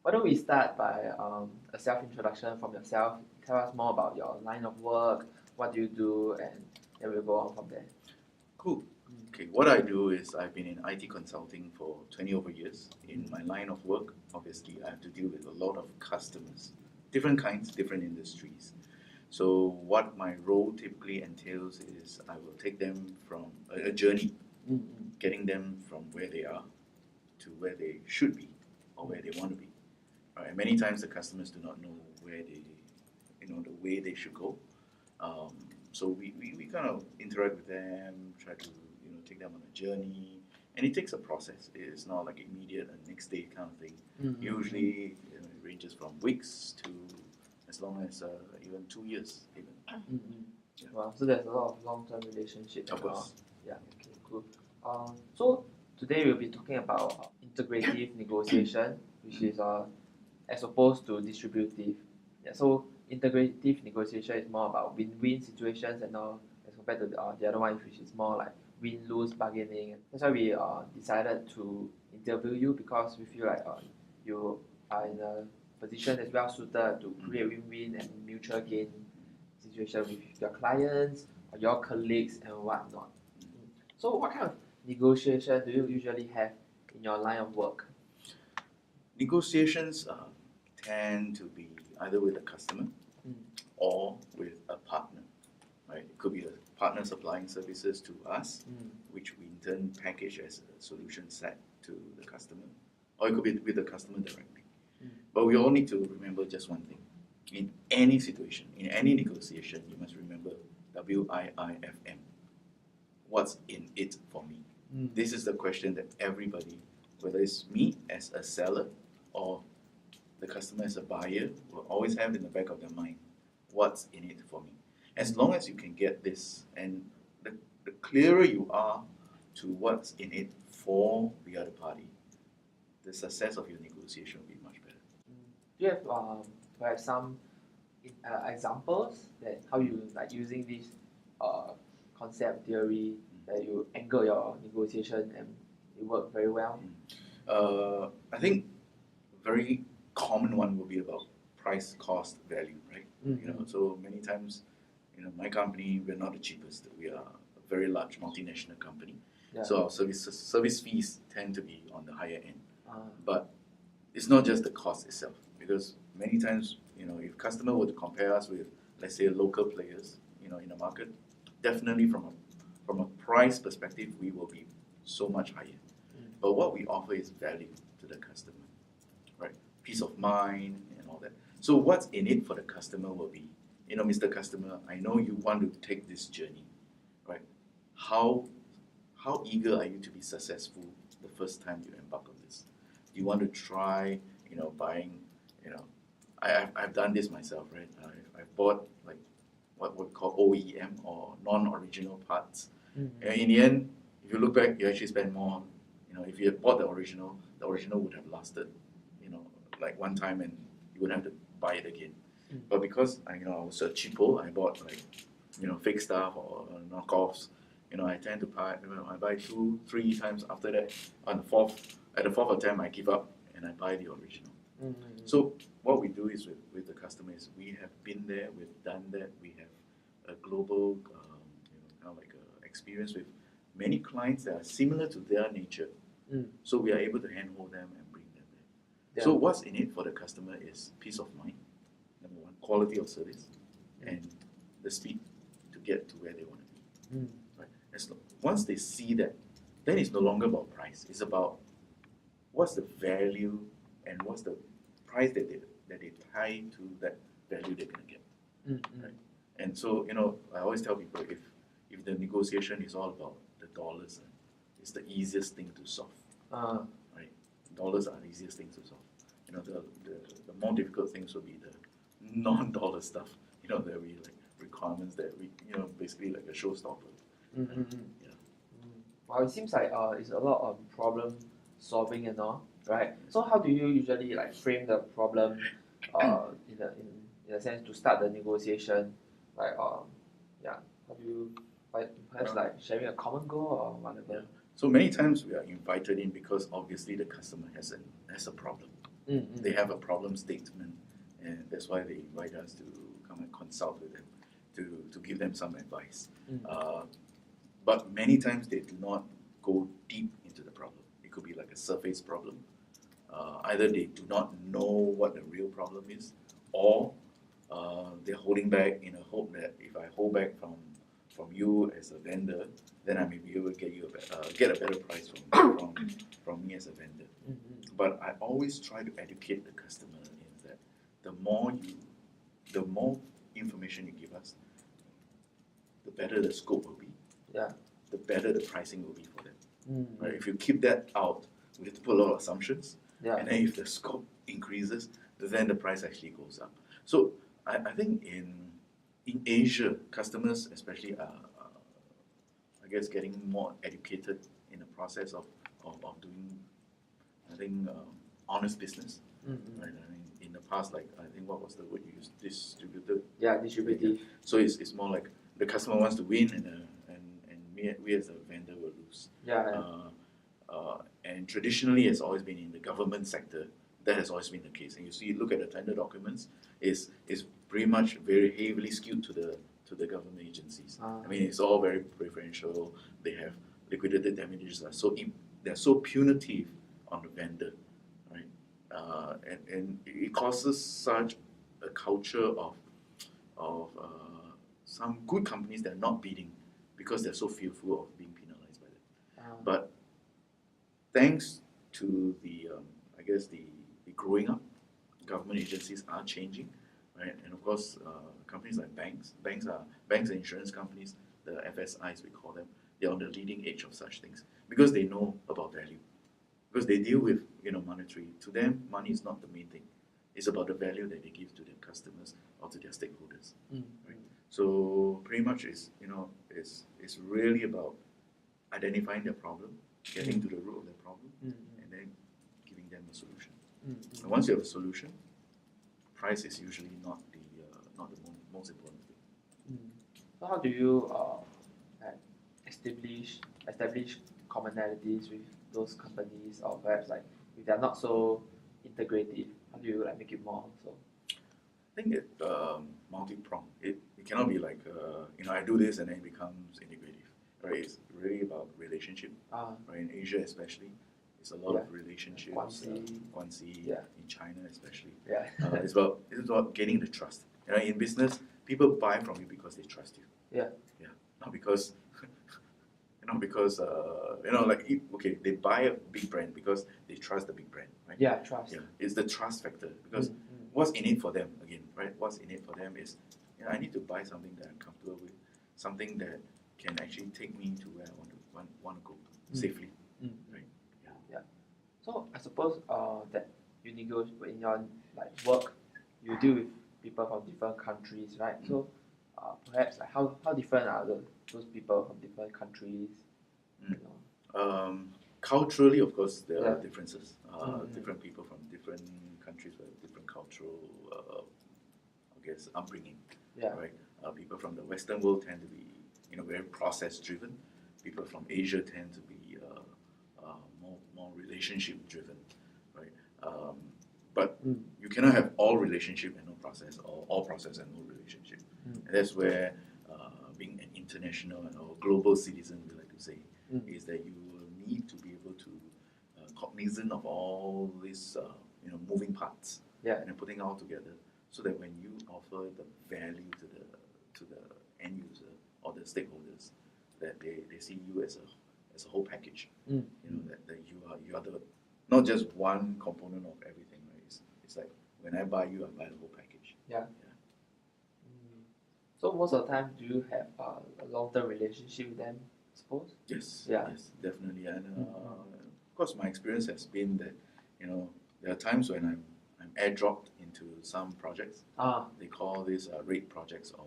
Why don't we start by a self-introduction from yourself? Tell us more about your line of work, what do you do, and then we'll go on from there. Cool. Okay, what I do is I've been in IT consulting for 20 over years. In my line of work, obviously, I have to deal with a lot of customers, different kinds, different industries. So what my role typically entails is I will take them from a journey, getting them from where they are to where they should be or where they want to be. Right? And many times the customers do not know where they, the way they should go. So we kind of interact with them, try to take them on a journey, and it takes a process. It's not like immediate and next day kind of thing. Usually it ranges from weeks to as long as even 2 years even. Yeah. Wow, so there's a lot of long-term relationship. Of course. Yeah, okay, cool. So today we'll be talking about integrative negotiation, which is as opposed to distributive. Yeah, so integrative negotiation is more about win-win situations and all, as compared to the other one, which is more like win-lose bargaining. That's why we decided to interview you, because we feel like you are in a position that's well suited to create win-win and mutual gain situation with your clients or your colleagues and whatnot. So what kind of negotiation do you usually have in your line of work? Negotiations tend to be either with a customer or with a partner. Right? It could be a partner supplying services to us, which we in turn package as a solution set to the customer, or it could be with the customer directly. But we all need to remember just one thing. In any situation, in any negotiation, you must remember WIIFM. What's in it for me? This is the question that everybody, whether it's me as a seller or the customer as a buyer, will always have in the back of their mind. What's in it for me? As long as you can get this, and the clearer you are to what's in it for the other party, the success of your negotiation will be much better. Do you have perhaps some examples that how you like using this concept theory that you angle your negotiation and it worked very well? I think a very common one will be about price, cost, value, right? So many times, my company, we're not the cheapest. We are a very large multinational company. Yeah. So our service fees tend to be on the higher end. But it's not just the cost itself, because many times, if customer were to compare us with, let's say, local players, in the market, definitely from a price perspective, we will be so much higher. But what we offer is value to the customer, right? Peace of mind and all that. So what's in it for the customer will be, Mr. Customer, I know you want to take this journey, right? How eager are you to be successful the first time you embark on this? Do you want to try, buying, I've done this myself, right? I've bought like what we call OEM or non-original parts. And in the end, if you look back, you actually spend more. If you had bought the original would have lasted, like one time, and you wouldn't have to buy it again. But because I was a cheapo, I bought like fake stuff or knockoffs. I tend to buy. I buy 2-3 times after that. At the fourth attempt, I give up and I buy the original. So what we do is with the customers, we have been there, we've done that. We have a global, kind of like experience with many clients that are similar to their nature. So we are able to handhold them and bring them there. Yeah. So what's in it for the customer is peace of mind, number one, quality of service, and the speed to get to where they want to be. Right? Once they see that, then it's no longer about price. It's about what's the value and what's the price that they tie to that value they're going to get. Right? And so, I always tell people, if the negotiation is all about the dollars, it's the easiest thing to solve. Right? Dollars are the easiest things to solve. The more difficult things will be the non-dollar stuff. There will be like requirements that we, basically like a showstopper. Yeah. Well, it seems like it's a lot of problem solving and all, right? So how do you usually like frame the problem in a sense to start the negotiation? Like how do you perhaps like sharing a common goal or whatever? Yeah. So many times we are invited in because obviously the customer has a problem. They have a problem statement, and that's why they invite us to come and consult with them, to give them some advice. But many times they do not go deep into the problem. It could be like a surface problem. Either they do not know what the real problem is, or they're holding back in a hope that if I hold back from you as a vendor, then I may be able to get a better price from me as a vendor. But I always try to educate the customer in that the more information you give us, the better the scope will be. The better the pricing will be for them. Right? If you keep that out, we have to put a lot of assumptions. And then if the scope increases, then the price actually goes up. So I think in Asia, customers especially are, I guess, getting more educated in the process of doing, I think, honest business. Right? I mean, in the past, like, I think, what was the word you used? Distributed. Yeah, distributive. So it's more like the customer wants to win, and we as a vendor will lose. And traditionally, it's always been in the government sector. That has always been the case. And you see, look at the tender documents, is pretty much very heavily skewed to the government agencies. I mean, it's all very preferential. They have liquidated damages. They're so punitive on the vendor, right? And it causes such a culture of some good companies that are not bidding because they're so fearful of being penalized by that. But thanks to the growing up, government agencies are changing, right? And of course, companies like banks and insurance companies, the FSIs we call them, they're on the leading edge of such things because they know about value, because they deal with monetary. To them, money is not the main thing; it's about the value that they give to their customers or to their stakeholders. Right? So pretty much it's really about identifying their problem, getting to the root of their problem, and then giving them a solution. And once you have a solution, price is usually not the most important thing. So how do you establish commonalities with those companies, or perhaps like if they're not so integrative, how do you make it more so? I think it multi-pronged. It cannot be like I do this and then it becomes integrative. Right? It's really about relationship. Right? In Asia especially, it's a lot of relationships. Guanxi, in China especially. It's about gaining the trust. In business, people buy from you because they trust you. Not because they buy a big brand because they trust the big brand. Right? Trust. It's the trust factor because what's in it for them again, right? What's in it for them is I need to buy something that I'm comfortable with, something that can actually take me to where I want to go safely. Right? So I suppose that you negotiate in your work, you deal with people from different countries, right? So perhaps how different are those people from different countries? Culturally, of course, there are differences. Different people from different countries with different cultural, upbringing. Right? People from the Western world tend to be, very process-driven. People from Asia tend to be more relationship-driven, right? But you cannot have all relationship and no process, or all process and no relationship. And that's where being an international and or global citizen, we like to say, is that you will need to be able to cognizant of all these moving parts and then putting it all together, so that when you offer the value to the end user or the stakeholders, that they see you as a whole package. That you are the not just one component of everything. Right? It's like when I buy you, I buy the whole package. So most of the time, do you have a long-term relationship with them, I suppose? Yes, definitely. And of course, my experience has been that there are times when I'm airdropped into some projects. They call these raid projects, or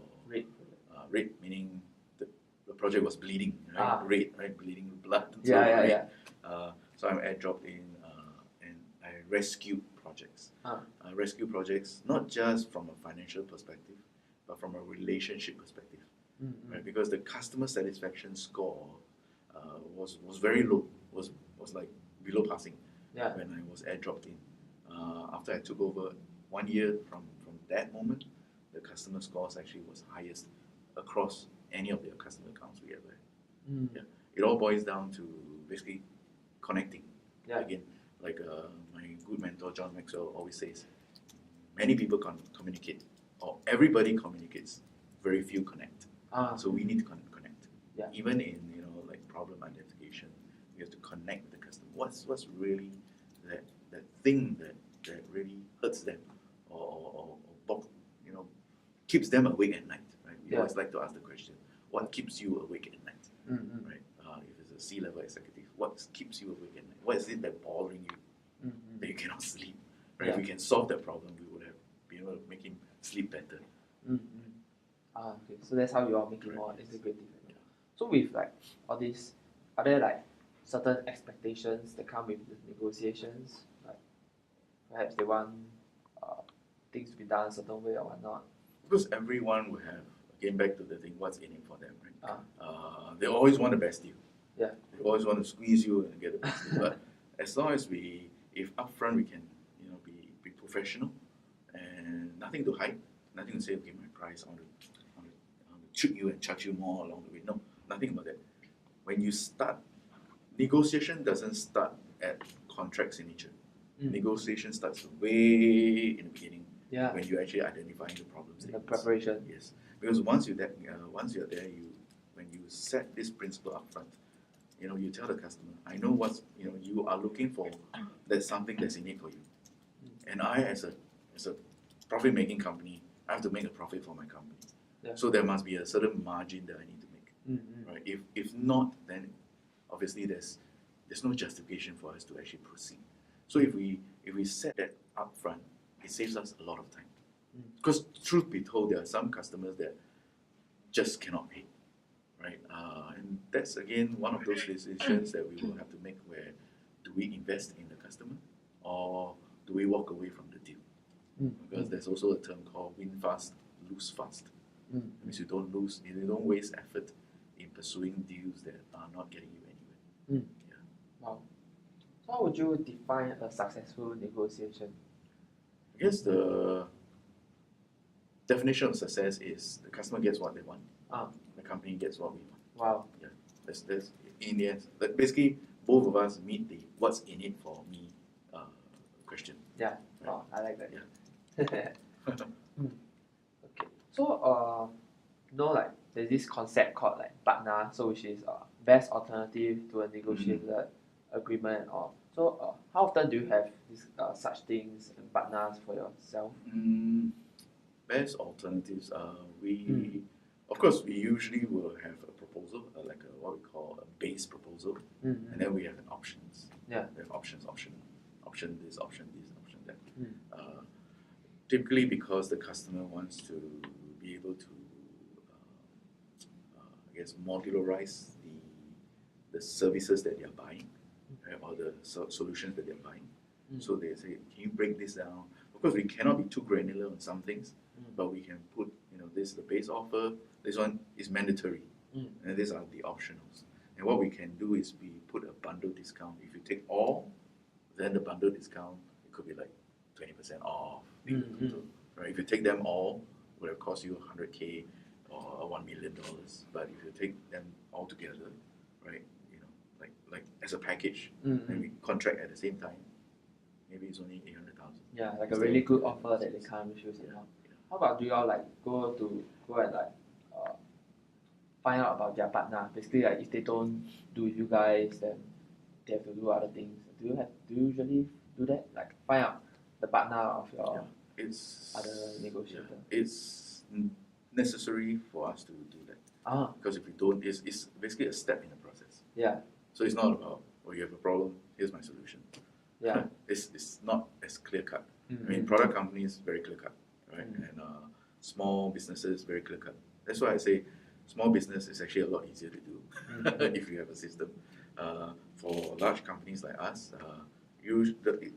raid meaning the project was bleeding, right? Raid, right? Bleeding blood. So I'm airdropped in, and I rescue projects. Rescue projects not just from a financial perspective, but from a relationship perspective, right? Because the customer satisfaction score was very low, was like below passing when I was airdropped in. After I took over 1 year from that moment, the customer scores actually was highest across any of the customer accounts we ever had. Yeah. It all boils down to basically connecting. Yeah. Again, like my good mentor John Maxwell always says, many people communicate, or everybody communicates, very few connect. So we need to connect. Yeah. Even in like problem identification, we have to connect with the customer. What's really that thing that really hurts them or keeps them awake at night, right? We always like to ask the question, what keeps you awake at night, right? If it's a C-level executive, what keeps you awake at night? What is it that's bothering you that you cannot sleep, right? If we can solve that problem, we would have been able to make him sleep better. Okay. So that's how you are making more integrative. So with like all these, are there like certain expectations that come with the negotiations? Like perhaps they want things to be done a certain way or whatnot. Because everyone will have, again back to the thing, what's in it for them, right? They always want the best deal. Yeah. They always want to squeeze you and get the best deal. But as long as if upfront we can, be professional and nothing to hide, nothing to say, okay, my price, I want to trick you and charge you more along the way. No, nothing about that. When you start, negotiation doesn't start at contract signature. Negotiation starts way in the beginning. Yeah. When you actually identifying the problems. The preparation. Yes, because once you're there, when you set this principle up front, you tell the customer, I know what's you are looking for. There's something that's in it for you, and I as a profit making company, I have to make a profit for my company. Yeah. So there must be a certain margin that I need to make. Right? If not, then obviously there's no justification for us to actually proceed. So if we set that up front, it saves us a lot of time. Because truth be told, there are some customers that just cannot pay, right? And that's again one of those decisions that we will have to make. Where do we invest in the customer, or do we walk away from the deal? Because there's also a term called win fast, lose fast. That means you don't waste effort in pursuing deals that are not getting you anywhere. Wow. So how would you define a successful negotiation? I guess the definition of success is the customer gets what they want, the company gets what we want. Wow. Yeah, that's in the end. Basically, both of us meet the what's in it for me question. Yeah. Right. Wow, I like that. Yeah. Okay. So like there's this concept called like partner, so which is best alternative to a negotiated agreement. Or so how often do you have these such things and partners for yourself? Best alternatives. Of course, we usually will have a proposal, like what we call a base proposal, and then we have an options. Yeah. We have option this, option that. Typically, because the customer wants to be able to, I guess, modularize the services that they're buying, right, or the solutions that they're buying. So they say, can you break this down? Of course, we cannot be too granular on some things, but we can put, this is the base offer, this one is mandatory, and these are the optionals. And what we can do is we put a bundle discount. If you take all, then the bundle discount, it could be like 20% off. Right? If you take them all, it would have cost you $100K or $1 million. But if you take them all together, right, like as a package, and we contract at the same time, maybe it's only 800,000. Yeah, like a really good offer that they can't refuse. How about do you all like go and like find out about their partner? Basically, like if they don't do with you guys, then they have to do other things. Do you usually do that? Like find out the partner of your other negotiator? It's necessary for us to do that. Because if we don't, it's basically a step in the process. Yeah. So it's not about, you have a problem, here's my solution. Yeah. It's not as clear cut. I mean, product companies, very clear cut, right? And small businesses, very clear cut. That's why I say small business is actually a lot easier to do if you have a system. For large companies like us,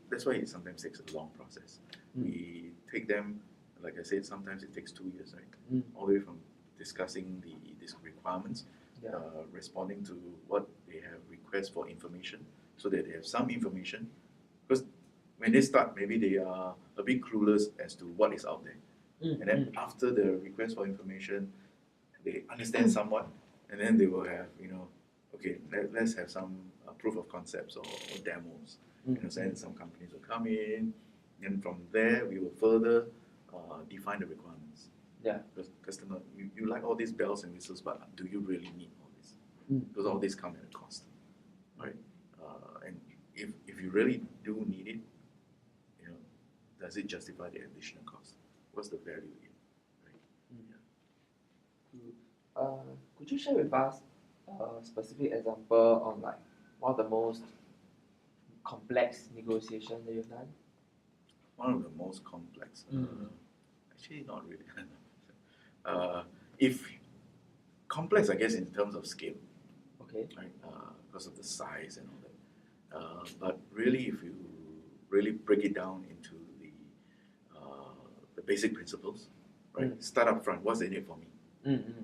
that's why it sometimes takes a long process. We take them, like I said, sometimes it takes 2 years, right? All the way from discussing these requirements, responding to what they have requests for information, so that they have some information. Because when they start, maybe they are a bit clueless as to what is out there. And then after the request for information, they understand somewhat, and then they will have, okay, let's have some proof of concepts or demos. Then some companies will come in, and from there we will further define the requirements. Yeah. Because customer, you like all these bells and whistles, but do you really need all this? Because all this come at a cost, right? And if you really do need it, does it justify the additional cost? What's the value in it? Right? Could you share with us a specific example on like one of the most complex negotiations that you've done? One of the most complex. Actually, not really. If complex, I guess, in terms of scale. Okay. Right? Because of the size and all that. But really, if you really break it down into the basic principles, right? Start up front. What's in it for me?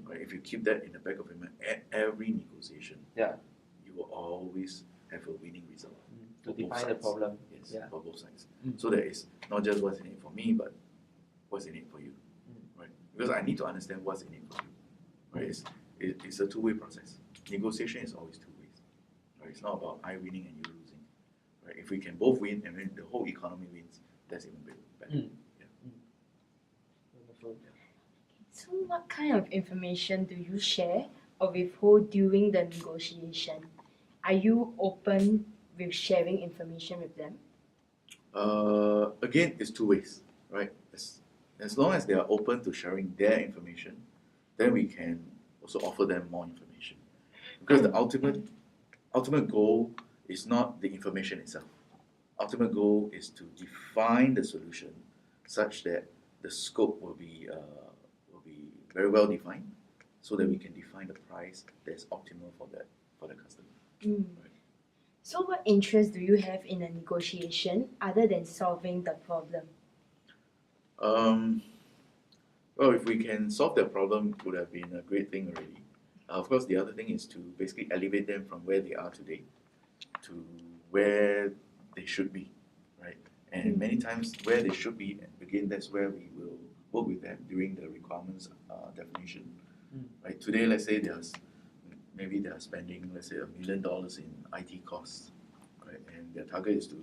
Right? If you keep that in the back of your mind, at every negotiation, you will always have a winning result. To define the problem. Yes, for both sides. So that is not just what's in it for me, but what's in it for you. Right? Because I need to understand what's in it for you. Right? It's a two-way process. Negotiation is always two ways. Right? It's not about I winning and you losing. Right? If we can both win and then the whole economy wins, that's even better. Wonderful. So what kind of information do you share or withhold during the negotiation? Are you open with sharing information with them? Again, it's two ways, right? As long as they are open to sharing their information, then we can also offer them more information. Because the ultimate goal is not the information itself. Ultimate goal is to define the solution such that the scope will be very well defined, so that we can define the price that's optimal for the customer. Right? So what interest do you have in a negotiation other than solving the problem? Well, if we can solve that problem, it would have been a great thing already. Of course, the other thing is to basically elevate them from where they are today to where they should be, right? And many times where they should be, again, that's where we will work with them during the requirements definition. Right? Today, let's say maybe they are spending, let's say, $1 million in IT costs, right? And their target is to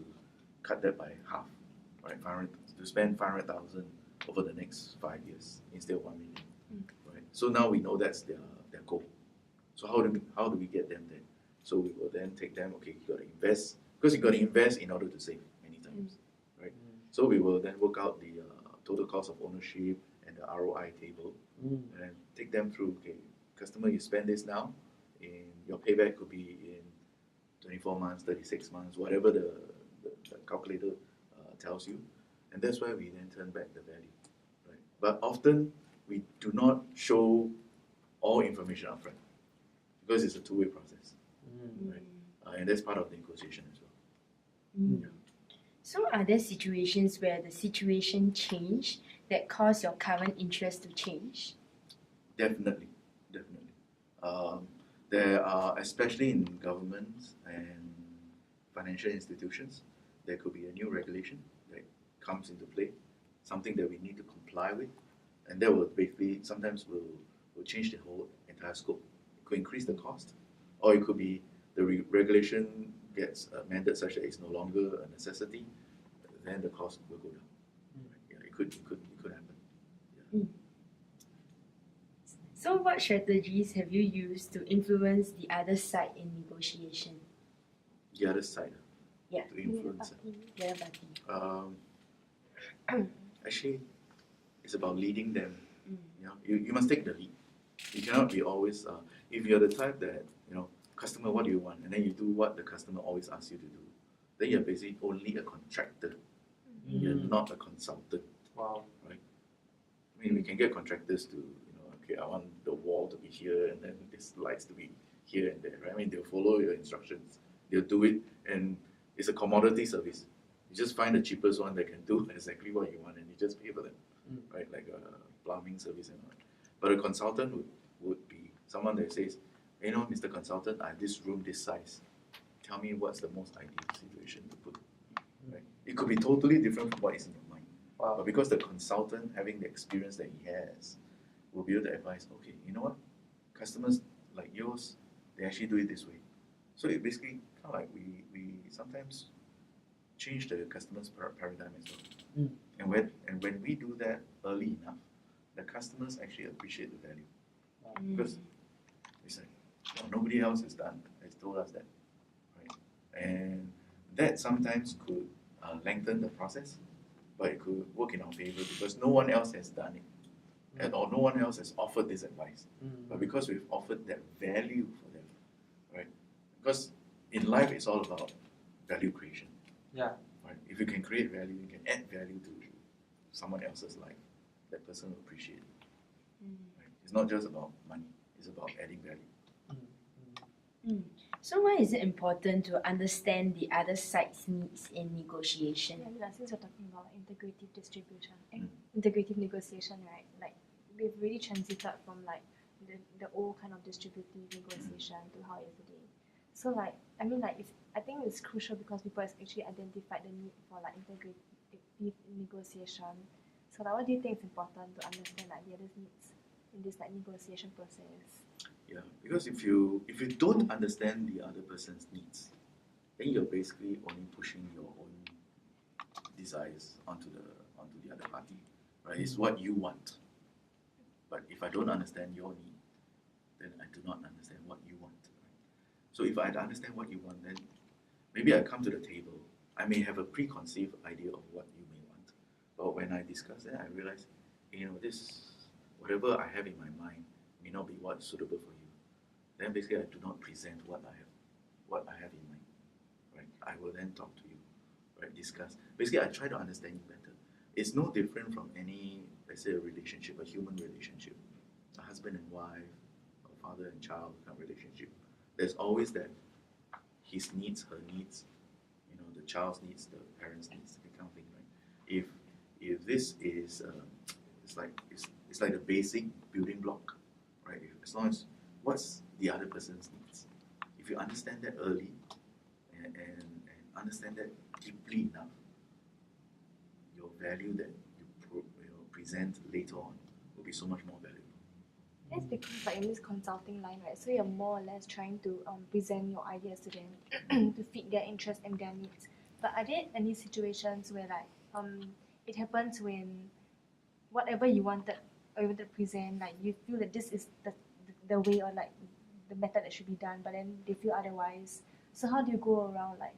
cut that by half, right? To spend 500,000 over the next 5 years instead of 1 million, right? So now we know that's their goal. So how do we get them there? So we will then take them. Okay, you got to invest, because you got to invest in order to save many times, right? So we will then work out the total cost of ownership and the ROI table, and take them through. Okay, customer, you spend this now, and your payback could be in 24 months, 36 months, whatever the calculator tells you, and that's where we then turn back the value, right? But often we do not show all information upfront because it's a two-way process, right? And that's part of the negotiation as well. So are there situations where the situation changed that cause your current interest to change? Definitely. There are, especially in governments and financial institutions, there could be a new regulation that comes into play, something that we need to comply with, and that will basically sometimes will change the whole entire scope. It could increase the cost, or it could be the regulation gets amended such that it's no longer a necessity, then the cost will go down. Yeah, it could happen. Yeah. So what strategies have you used to influence the other side in negotiation? The other side Yeah. to influence. The other party. Actually, it's about leading them. You must take the lead. You cannot be always. If you're the type that customer, what do you want, and then you do what the customer always asks you to do, then you're basically only a contractor. You're not a consultant. Wow. Right? I mean, we can get contractors to, okay, I want the wall to be here, and then these lights to be here and there. Right? I mean, they'll follow your instructions. They'll do it, and it's a commodity service. You just find the cheapest one that can do exactly what you want, and you just pay for them, right? Like a plumbing service and all that. But a consultant would be someone that says, Mr. Consultant, I have this room this size. Tell me what's the most ideal situation to put, right? It could be totally different from what is in your mind. Wow. But because the consultant, having the experience that he has, will be able to advise, okay, you know what? Customers like yours, they actually do it this way. So it basically kind of like we sometimes change the customer's paradigm as well. And when we do that early enough, the customers actually appreciate the value. Because it's like, oh, nobody else has told us that, right? And that sometimes could lengthen the process, but it could work in our favor because no one else has done it, or no one else has offered this advice. But because we've offered that value for them, right? Because in life, it's all about value creation. Yeah. Right? If you can create value, you can add value to someone else's life. That person will appreciate it. Right? It's not just about money. It's about adding value. So why is it important to understand the other side's needs in negotiation? Yeah, since we're talking about integrative distribution, integrative negotiation, right? Like we've really transited from like the old kind of distributive negotiation to how it is today. So like I mean like I think it's crucial because people have actually identified the need for like integrative negotiation. So like what do you think is important to understand like the other needs in this like negotiation process? Yeah, because if you don't understand the other person's needs, then you're basically only pushing your own desires onto the other party, right? It's what you want. But if I don't understand your need, then I do not understand what you want. Right? So if I understand what you want, then maybe I come to the table. I may have a preconceived idea of what you may want, but when I discuss that, I realize, this whatever I have in my mind may not be what's suitable for you. Then basically I do not present what I have in mind. Right? I will then talk to you, right? Discuss. Basically I try to understand you better. It's no different from any, let's say, a relationship, a human relationship, a husband and wife, a father and child kind of relationship. There's always that his needs, her needs, the child's needs, the parents' needs, that kind of thing, right? If this is it's like the basic building block, right? As long as what's the other person's needs, if you understand that early and understand that deeply enough, your value that you present later on will be so much more valuable. That's because like in this consulting line, right? So you're more or less trying to present your ideas to them to fit their interests and their needs. But are there any situations where like it happens when whatever you wanted to present, like you feel that this is the way or like the method that should be done, but then they feel otherwise. So how do you go around like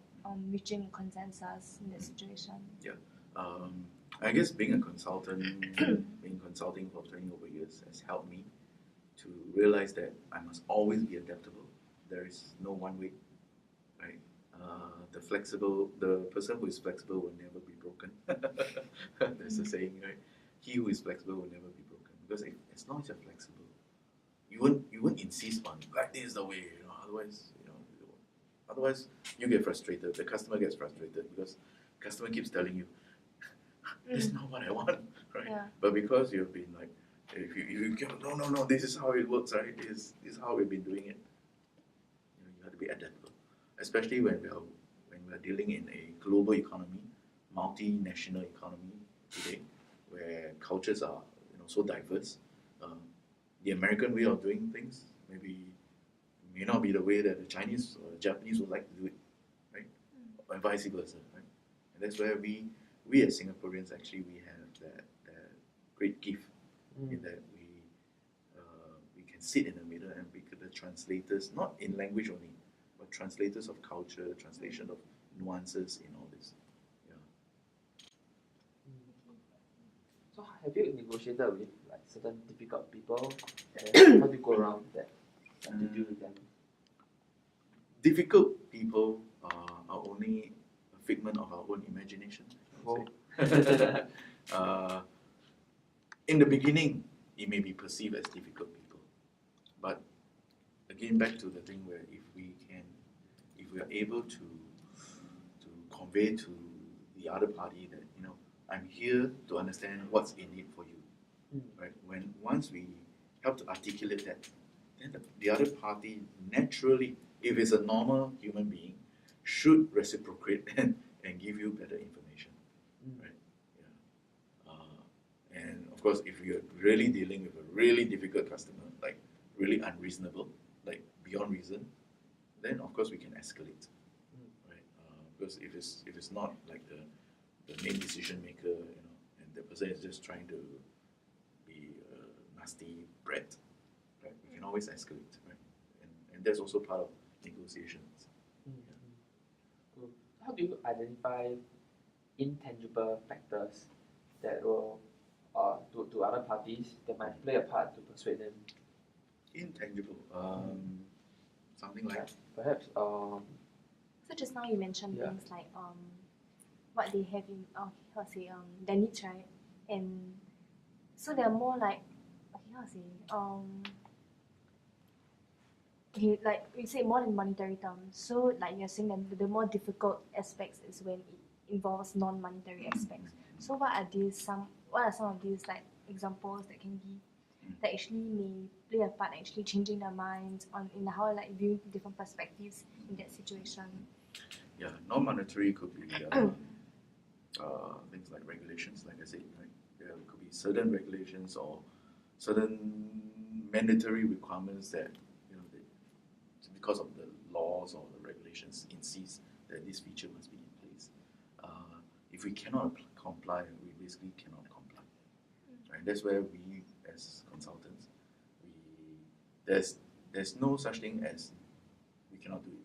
reaching consensus in that situation? Yeah, I guess being a consultant, being consulting for 20 over years has helped me to realize that I must always be adaptable. There is no one way, right? The person who is flexible will never be broken. There's a saying, right? He who is flexible will never be broken. Because as long as you're flexible, you won't insist on like this is the way, otherwise you get frustrated. The customer gets frustrated because the customer keeps telling you, this is not what I want, right? Yeah. But because you've been like, if you no, this is how it works, right? This is how we've been doing it. You have to be adaptable, especially when we are dealing in a global economy, multinational economy today, where cultures are so diverse. The American way of doing things may not be the way that the Chinese or the Japanese would like to do it, right? And vice versa, right? And that's where we as Singaporeans actually we have that great gift in that we can sit in the middle and be the translators, not in language only, but translators of culture, translation of nuances in all this. Yeah. So have you negotiated with like certain difficult people? And how do you go around that? How do you deal with them? Difficult people are only a figment of our own imagination. In the beginning, it may be perceived as difficult people, but again, back to the thing where if we are able to convey to the other party that I'm here to understand what's in it for you, right? Once we help to articulate that, then the other party naturally, if it's a normal human being, should reciprocate and give you better information. right? Yeah. And of course, if you're really dealing with a really difficult customer, like really unreasonable, like beyond reason, then of course we can escalate, right? Because if it's not like the main decision maker, and the person is just trying to be a nasty brat, right? We can always escalate, right? And that's also part of negotiations. Cool. How do you identify intangible factors that will, to other parties that might play a part to persuade them? Intangible, something like Perhaps, So just now you mentioned Yeah. things like what they have in their needs, right? And so they're more like okay, like we say more in monetary terms. So like you're saying that the more difficult aspects is when it involves non-monetary aspects. So what are some of these like examples that can be that actually may play a part in actually changing their minds in how like view different perspectives in that situation? Yeah, non-monetary could be things like regulations, like I said, right? There could be certain regulations or certain mandatory requirements that because of the laws or the regulations insist that this feature must be in place. If we cannot comply, we basically cannot comply. Right? That's where we, as consultants, there's no such thing as we cannot do it.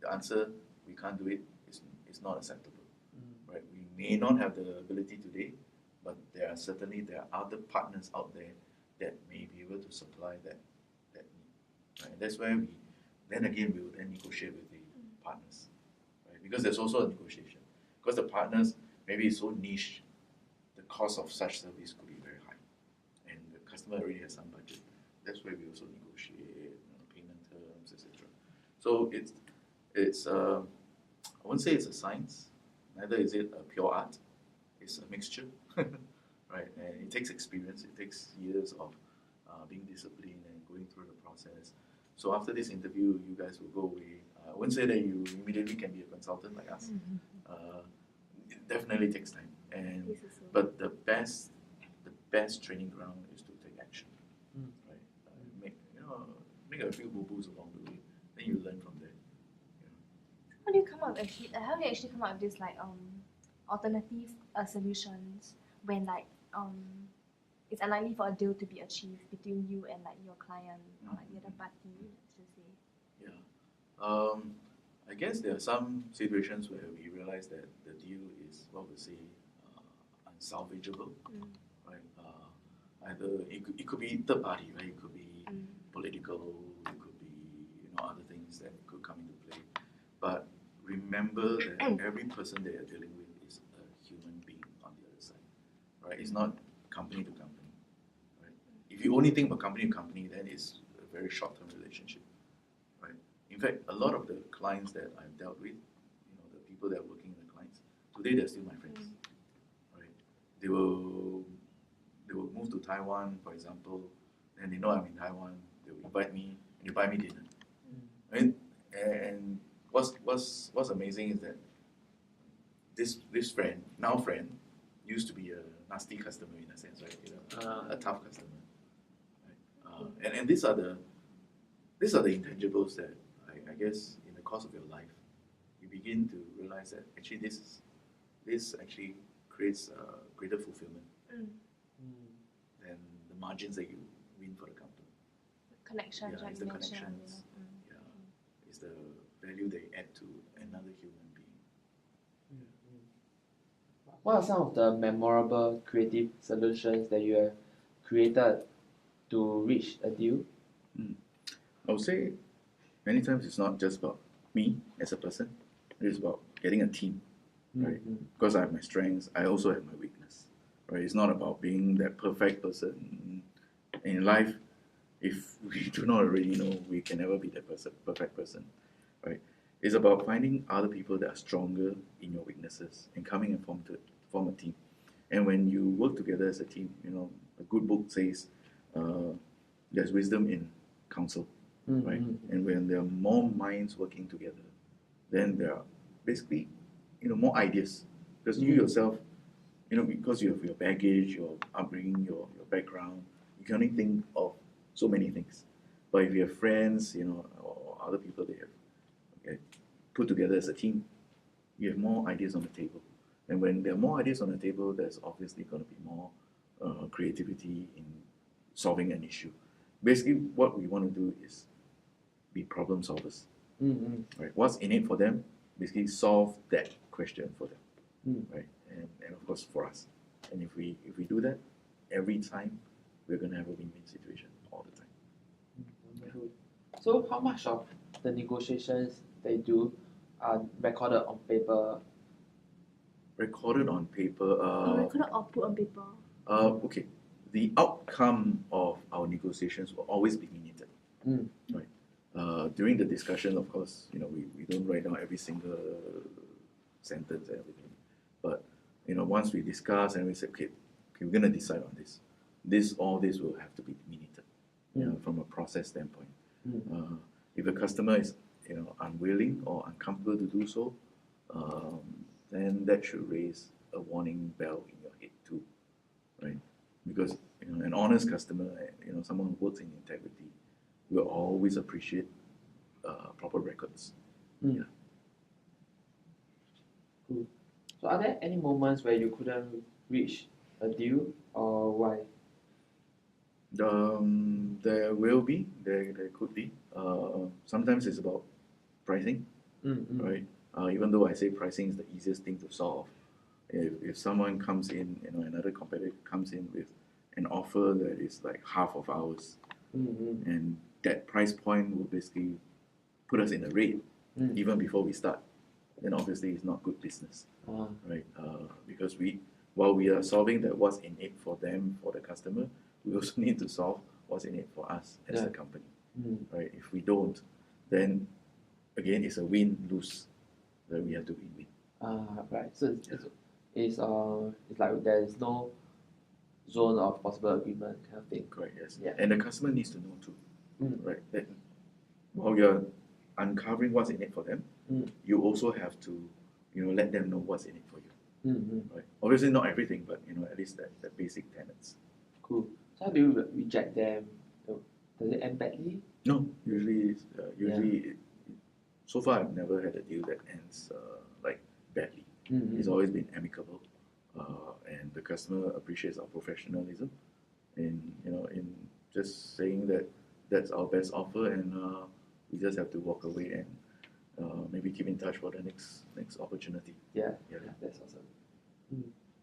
The answer we can't do it is not acceptable. Right? We may not have the ability today, but there are other partners out there that may be able to supply that need. Right? That's where we then negotiate with the partners, right? Because there's also a negotiation. Because the partners maybe is so niche, the cost of such service could be very high, and the customer already has some budget. That's where we also negotiate payment terms, etc. So it's I won't say it's a science, neither is it a pure art. It's a mixture, right? And it takes experience. It takes years of being disciplined and going through the process. So after this interview, you guys will go away. I wouldn't say that you immediately can be a consultant like us. It definitely takes time, but the best training ground is to take action, right? Make a few boo-boos along the way, then you learn from there. How do you actually come up with this like alternative solutions when like it's unlikely for a deal to be achieved between you and like your client or like the other party, let's just say? Yeah. I guess there are some situations where we realize that the deal is, what we say, unsalvageable, right? Either it could be third party, right? It could be political, it could be other things that could come into play. But remember that every person that you're dealing with is a human being on the other side, right? It's not company to company, right? If you only think about company to company, then it's a very short-term relationship, right? In fact, a lot of the clients that I've dealt with, the people that are working with the clients, today they're still my friends, right? They will move to Taiwan, for example, and they know I'm in Taiwan. They will invite me and they buy me dinner, right? And what's amazing is that this friend, now friend, used to be a nasty customer in a sense, right? A tough customer, right? And these are the intangibles that I guess in the course of your life you begin to realize that actually this actually creates greater fulfillment than the margins that you win for the company. Connections, it's the connections. It's the value they add to another human being. What are some of the memorable creative solutions that you have created to reach a deal? I would say many times it's not just about me as a person. It's about getting a team, right? Because I have my strengths, I also have my weakness, right? It's not about being that perfect person in life. If we do not already know, we can never be that perfect person, right? It's about finding other people that are stronger in your weaknesses and coming and form a team. And when you work together as a team, a good book says there's wisdom in counsel, right? And when there are more minds working together, then there are basically more ideas, because you yourself because you have your baggage, your upbringing, your background, you can only think of so many things. But if you have friends, or other people they have put together as a team, you have more ideas on the table. And when there are more ideas on the table, there's obviously going to be more creativity in solving an issue. Basically, what we want to do is be problem solvers. Right? What's in it for them? Basically, solve that question for them. Right? And of course for us. And if we do that every time, we're going to have a win-win situation all the time. Wonderful. So how much of the negotiations they do are recorded on paper? Recorded on paper. Recorded or put on paper. Okay. The outcome of our negotiations will always be minuted. Right. During the discussion, of course, we don't write down every single sentence and everything. But once we discuss and we say, okay, we're going to decide on this. All this will have to be minuted. From a process standpoint. If a customer is unwilling or uncomfortable to do so, then that should raise a warning bell in your head too, right? Because an honest customer, someone who works in integrity, will always appreciate proper records. Yeah. Cool. So are there any moments where you couldn't reach a deal, or why? There will be, there could be. Sometimes it's about pricing, right? Even though I say pricing is the easiest thing to solve, if someone comes in, another competitor comes in with an offer that is like half of ours, and that price point will basically put us in the red even before we start, then obviously it's not good business, right? Because while we are solving that what's in it for them, for the customer, we also need to solve what's in it for us as a company, right? If we don't, then again it's a win-lose that we have to win-win. Right. So it's like there is no zone of possible agreement kind of thing. Correct, yes. Yeah. And the customer needs to know too, right? That while you're uncovering what's in it for them, you also have to, let them know what's in it for you. Right? Obviously not everything, but at least that basic tenets. Cool. So how do you reject them? Does it end badly? No, usually, so far I've never had a deal that ends like badly. It's always been amicable, and the customer appreciates our professionalism, in just saying that that's our best offer, and we just have to walk away and maybe keep in touch for the next opportunity. Yeah, that's awesome.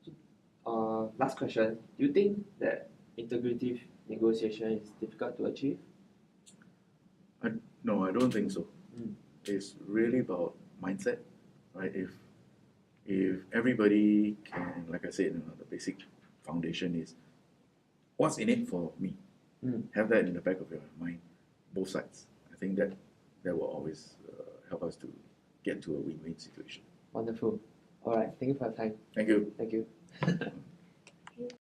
So, last question. Do you think that integrative negotiation is difficult to achieve? No, I don't think so. It's really about mindset, right? If everybody can, like I said, the basic foundation is what's in it for me. Have that in the back of your mind, both sides. I think that will always help us to get to a win-win situation. Wonderful. All right. Thank you for your time. Thank you. Thank you.